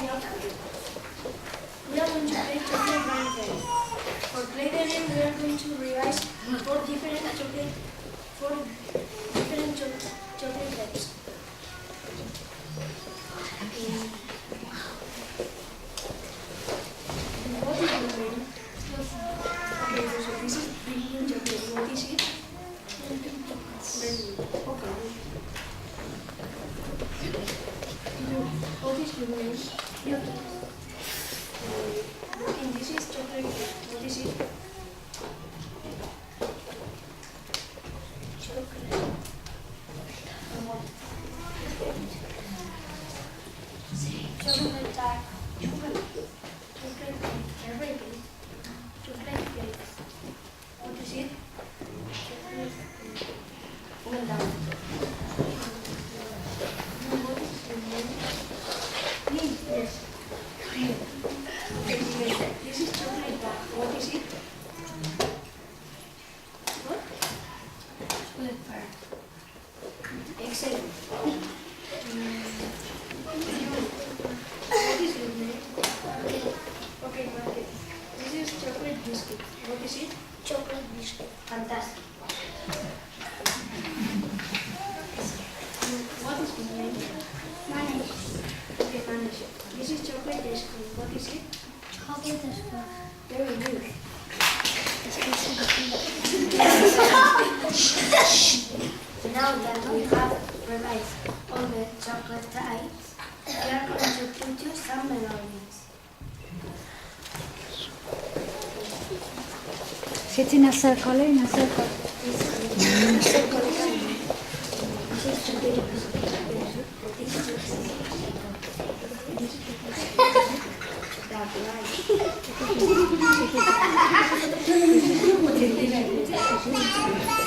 We are going to play chocolate blind tag. For play the game, we are going to revise four different chocolate types. What is the name? Okay, so this is green chocolate. What is it? Okay. What is your name? Okay, this is chocolate. What is it? Chocolate. Chocolate type. Chocolate everything. Chocolate flakes. What is it? Chocolate. Well done. What is your name? Green. Yes. Green. This is chocolate bar. What is it? What? Chocolate bar. Excellent. What is your name? Okay, Market. This is chocolate biscuit. What is it? Chocolate biscuit. Fantastic. What is your name? Manish. Okay, Manish. This is chocolate ice cream. What is it? Chocolate ice cream. Very good. Now that we have revised all the chocolate types, we are going to teach you some melodies. Sit in a circle, in a circle. This is chocolate biscuit. This is chocolate biscuit. This is chocolate biscuit.